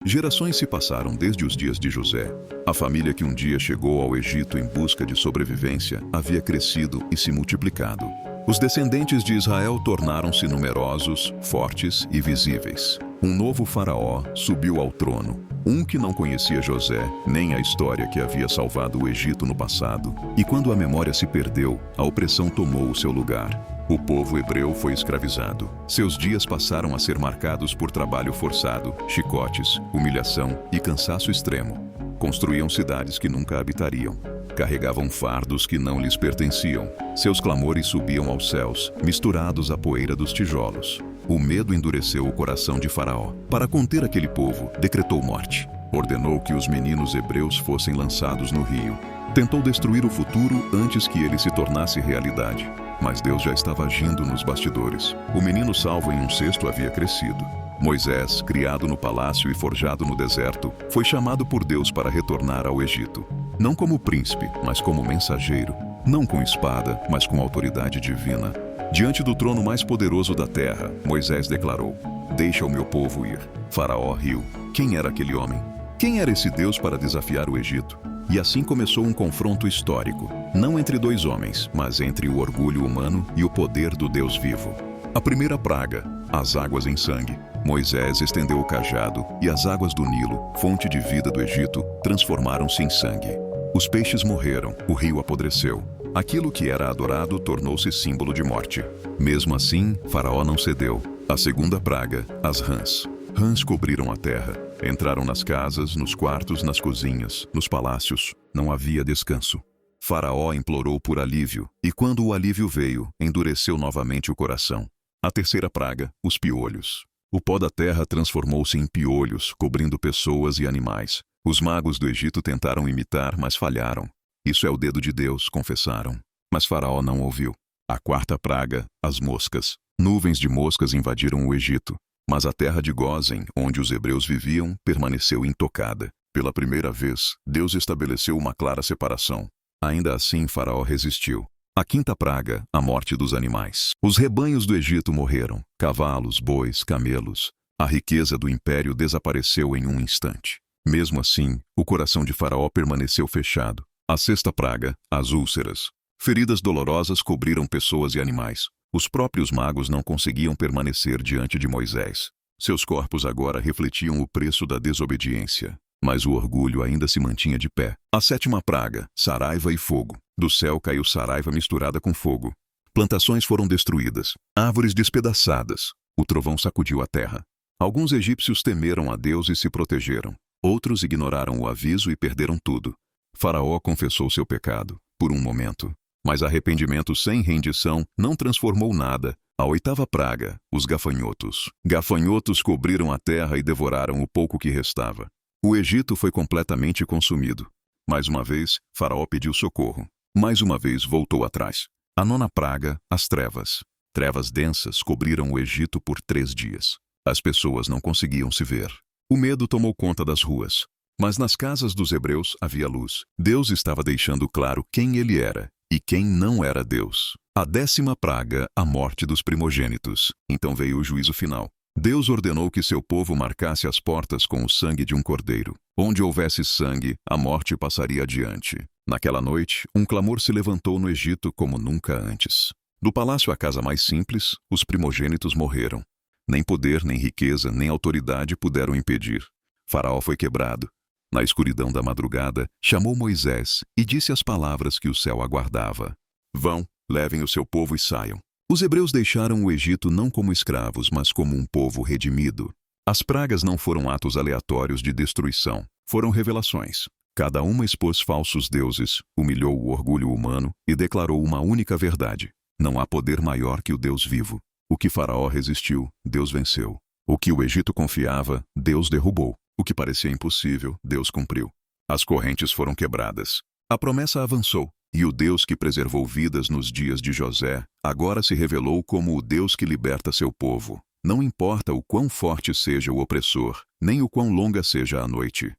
Gerações se passaram desde os dias de José. A família que um dia chegou ao Egito em busca de sobrevivência havia crescido e se multiplicado. Os descendentes de Israel tornaram-se numerosos, fortes e visíveis. Um novo faraó subiu ao trono, um que não conhecia José, nem a história que havia salvado o Egito no passado. E quando a memória se perdeu, a opressão tomou o seu lugar. O povo hebreu foi escravizado. Seus dias passaram a ser marcados por trabalho forçado, chicotes, humilhação e cansaço extremo. Construíam cidades que nunca habitariam. Carregavam fardos que não lhes pertenciam. Seus clamores subiam aos céus, misturados à poeira dos tijolos. O medo endureceu o coração de Faraó. Para conter aquele povo, decretou morte. Ordenou que os meninos hebreus fossem lançados no rio. Tentou destruir o futuro antes que ele se tornasse realidade. Mas Deus já estava agindo nos bastidores. O menino salvo em um cesto havia crescido. Moisés, criado no palácio e forjado no deserto, foi chamado por Deus para retornar ao Egito. Não como príncipe, mas como mensageiro. Não com espada, mas com autoridade divina. Diante do trono mais poderoso da terra, Moisés declarou: "Deixa o meu povo ir." Faraó riu. Quem era aquele homem? Quem era esse Deus para desafiar o Egito? E assim começou um confronto histórico, não entre dois homens, mas entre o orgulho humano e o poder do Deus vivo. A primeira praga, as águas em sangue. Moisés estendeu o cajado e as águas do Nilo, fonte de vida do Egito, transformaram-se em sangue. Os peixes morreram, o rio apodreceu. Aquilo que era adorado tornou-se símbolo de morte. Mesmo assim, Faraó não cedeu. A segunda praga, as rãs. Rãs cobriram a terra. Entraram nas casas, nos quartos, nas cozinhas, nos palácios. Não havia descanso. Faraó implorou por alívio, e quando o alívio veio, endureceu novamente o coração. A terceira praga, os piolhos. O pó da terra transformou-se em piolhos, cobrindo pessoas e animais. Os magos do Egito tentaram imitar, mas falharam. Isso é o dedo de Deus, confessaram. Mas Faraó não ouviu. A quarta praga, as moscas. Nuvens de moscas invadiram o Egito. Mas a terra de Gósen, onde os hebreus viviam, permaneceu intocada. Pela primeira vez, Deus estabeleceu uma clara separação. Ainda assim, Faraó resistiu. A quinta praga, a morte dos animais. Os rebanhos do Egito morreram. Cavalos, bois, camelos. A riqueza do império desapareceu em um instante. Mesmo assim, o coração de Faraó permaneceu fechado. A sexta praga, as úlceras. Feridas dolorosas cobriram pessoas e animais. Os próprios magos não conseguiam permanecer diante de Moisés. Seus corpos agora refletiam o preço da desobediência. Mas o orgulho ainda se mantinha de pé. A sétima praga, saraiva e fogo. Do céu caiu saraiva misturada com fogo. Plantações foram destruídas. Árvores despedaçadas. O trovão sacudiu a terra. Alguns egípcios temeram a Deus e se protegeram. Outros ignoraram o aviso e perderam tudo. Faraó confessou seu pecado, por um momento. Mas arrependimento sem rendição não transformou nada. A oitava praga, os gafanhotos. Gafanhotos cobriram a terra e devoraram o pouco que restava. O Egito foi completamente consumido. Mais uma vez, Faraó pediu socorro. Mais uma vez voltou atrás. A nona praga, as trevas. Trevas densas cobriram o Egito por 3 dias. As pessoas não conseguiam se ver. O medo tomou conta das ruas. Mas nas casas dos hebreus havia luz. Deus estava deixando claro quem ele era e quem não era Deus. A 10ª praga, a morte dos primogênitos. Então veio o juízo final. Deus ordenou que seu povo marcasse as portas com o sangue de um cordeiro. Onde houvesse sangue, a morte passaria adiante. Naquela noite, um clamor se levantou no Egito como nunca antes. Do palácio à casa mais simples, os primogênitos morreram. Nem poder, nem riqueza, nem autoridade puderam impedir. Faraó foi quebrado. Na escuridão da madrugada, chamou Moisés e disse as palavras que o céu aguardava. Vão, levem o seu povo e saiam. Os hebreus deixaram o Egito não como escravos, mas como um povo redimido. As pragas não foram atos aleatórios de destruição, foram revelações. Cada uma expôs falsos deuses, humilhou o orgulho humano e declarou uma única verdade. Não há poder maior que o Deus vivo. O que Faraó resistiu, Deus venceu. O que o Egito confiava, Deus derrubou. O que parecia impossível, Deus cumpriu. As correntes foram quebradas. A promessa avançou. E o Deus que preservou vidas nos dias de José, agora se revelou como o Deus que liberta seu povo. Não importa o quão forte seja o opressor, nem o quão longa seja a noite.